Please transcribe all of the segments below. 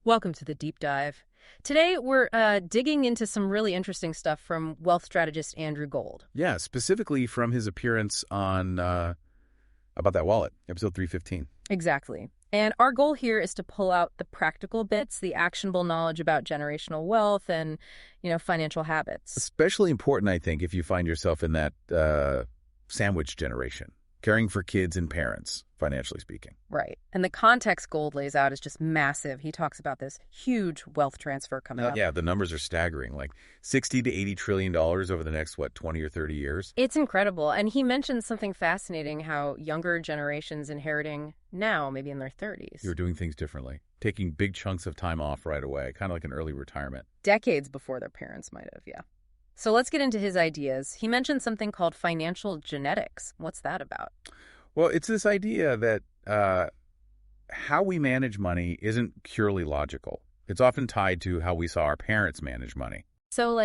Welcome to the deep dive. Today, we're digging into some really interesting stuff from wealth strategist Andrew Gold. Yeah, specifically from his appearance on About That Wallet, episode 315. Exactly. And our goal here is to pull out the practical bits, the actionable knowledge about generational wealth and, financial habits. Especially important, I think, if you find yourself in that sandwich generation, caring for kids and parents, financially speaking. Right. And the context Gold lays out is just massive. He talks about this huge wealth transfer coming up. Yeah, the numbers are staggering, like $60 to $80 trillion over the next, 20 or 30 years? It's incredible. And he mentioned something fascinating, how younger generations inheriting now, maybe in their 30s. You're doing things differently, taking big chunks of time off right away, kind of like an early retirement. Decades before their parents might have, yeah. So let's get into his ideas. He mentioned something called financial genetics. What's that about? Well, it's this idea that how we manage money isn't purely logical. It's often tied to how we saw our parents manage money. So,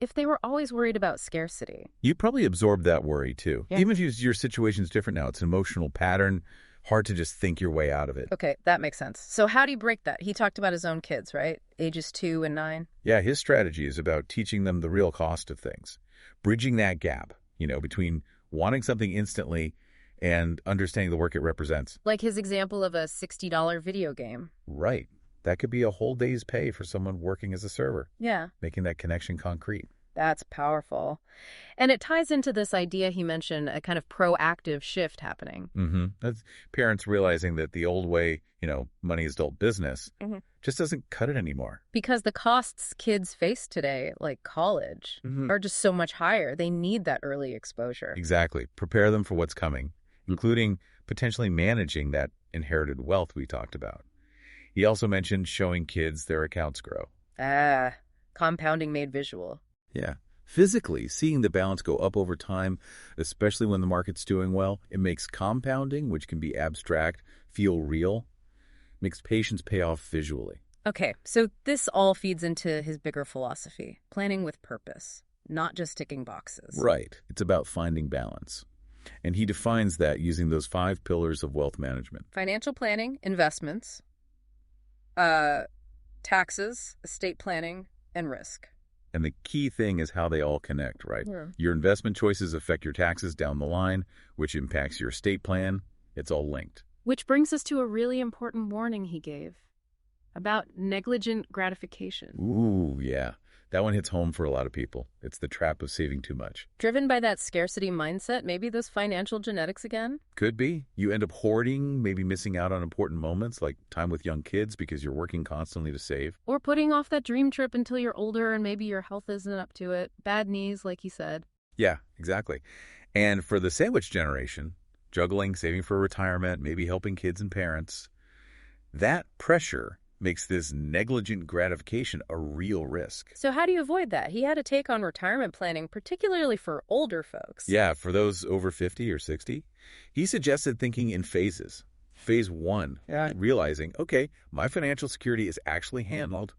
if they were always worried about scarcity. You probably absorbed that worry, too. Yeah. Even if your situation's different now, it's an emotional pattern, hard to just think your way out of it. Okay, that makes sense. So how do you break that? He talked about his own kids, right? Ages 2 and 9. Yeah, his strategy is about teaching them the real cost of things, bridging that gap, between wanting something instantly and understanding the work it represents. Like his example of a $60 video game. Right. That could be a whole day's pay for someone working as a server. Yeah. Making that connection concrete. That's powerful. And it ties into this idea he mentioned, a kind of proactive shift happening. Mm-hmm. That's parents realizing that the old way, money is adult business, just doesn't cut it anymore. Because the costs kids face today, like college, are just so much higher. They need that early exposure. Exactly. Prepare them for what's coming, including potentially managing that inherited wealth we talked about. He also mentioned showing kids their accounts grow. Compounding made visual. Yeah. Physically, seeing the balance go up over time, especially when the market's doing well, it makes compounding, which can be abstract, feel real, makes patience pay off visually. Okay, so this all feeds into his bigger philosophy, planning with purpose, not just ticking boxes. Right. It's about finding balance. And he defines that using those 5 pillars of wealth management. Financial planning, investments, taxes, estate planning, and risk. And the key thing is how they all connect, right? Yeah. Your investment choices affect your taxes down the line, which impacts your estate plan. It's all linked. Which brings us to a really important warning he gave about negligent gratification. Ooh, yeah. That one hits home for a lot of people. It's the trap of saving too much. Driven by that scarcity mindset, maybe those financial genetics again? Could be. You end up hoarding, maybe missing out on important moments like time with young kids because you're working constantly to save. Or putting off that dream trip until you're older and maybe your health isn't up to it. Bad knees, like he said. Yeah, exactly. And for the sandwich generation, juggling, saving for retirement, maybe helping kids and parents, that pressure makes this negligent gratification a real risk. So how do you avoid that? He had a take on retirement planning, particularly for older folks. Yeah, for those over 50 or 60, he suggested thinking in phases. Phase 1, realizing, okay, my financial security is actually handled.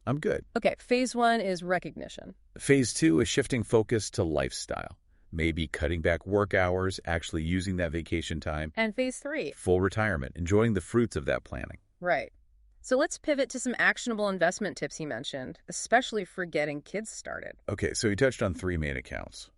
I'm good. Okay, phase 1 is recognition. Phase 2 is shifting focus to lifestyle. Maybe cutting back work hours, actually using that vacation time. And phase 3? Full retirement, enjoying the fruits of that planning. Right. So let's pivot to some actionable investment tips he mentioned, especially for getting kids started. Okay, so he touched on 3 main accounts.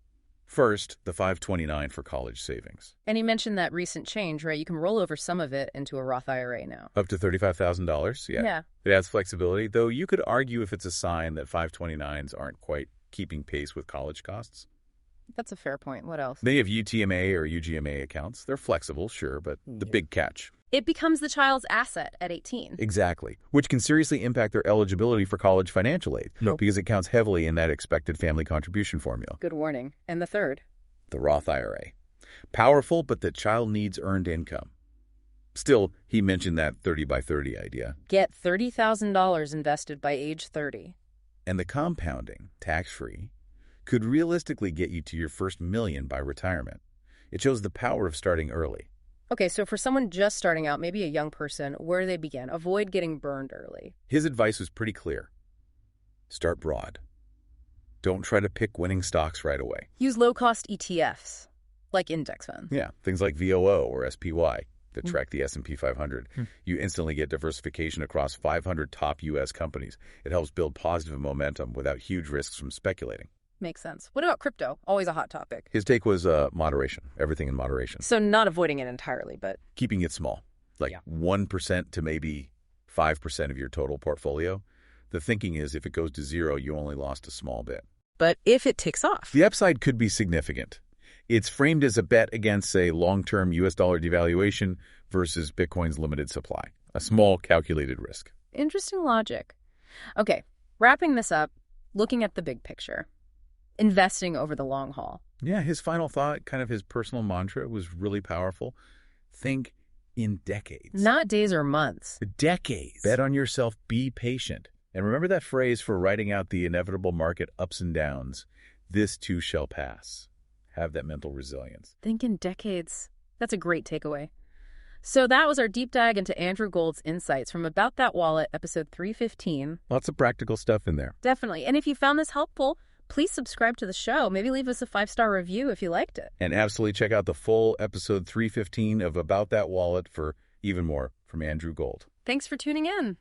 First, the 529 for college savings. And he mentioned that recent change, right? You can roll over some of it into a Roth IRA now. Up to $35,000, yeah. It adds flexibility, though you could argue if it's a sign that 529s aren't quite keeping pace with college costs. That's a fair point. What else? They have UTMA or UGMA accounts. They're flexible, sure, but the big catch. It becomes the child's asset at 18. Exactly, which can seriously impact their eligibility for college financial aid because it counts heavily in that expected family contribution formula. Good warning. And the third? The Roth IRA. Powerful, but the child needs earned income. Still, he mentioned that 30 by 30 idea. Get $30,000 invested by age 30. And the compounding, tax-free, could realistically get you to your first million by retirement. It shows the power of starting early. Okay, so for someone just starting out, maybe a young person, where do they begin? Avoid getting burned early. His advice was pretty clear. Start broad. Don't try to pick winning stocks right away. Use low-cost ETFs, like index funds. Yeah, things like VOO or SPY. that track the S&P 500. You instantly get diversification across 500 top U.S. companies. It helps build positive momentum without huge risks from speculating. Makes sense. What about crypto? Always a hot topic. His take was moderation, everything in moderation. So not avoiding it entirely, but Keeping it small, like 1% to maybe 5% of your total portfolio. The thinking is if it goes to zero, you only lost a small bit. But if it takes off, The upside could be significant. It's framed as a bet against, say, long-term U.S. dollar devaluation versus Bitcoin's limited supply, a small calculated risk. interesting logic. Okay, wrapping this up, looking at the big picture. Investing over the long haul. Yeah, his final thought, kind of his personal mantra, was really powerful. Think in decades. Not days or months. Decades. Bet on yourself, be patient. And remember that phrase for writing out the inevitable market ups and downs. This too shall pass. Have that mental resilience. Think in decades. That's a great takeaway. So that was our deep dive into Andrew Gold's insights from About That Wallet, episode 315. Lots of practical stuff in there. Definitely. And if you found this helpful, please subscribe to the show. Maybe leave us a 5-star review if you liked it. And absolutely check out the full episode 315 of About That Wallet for even more from Andrew Gold. Thanks for tuning in.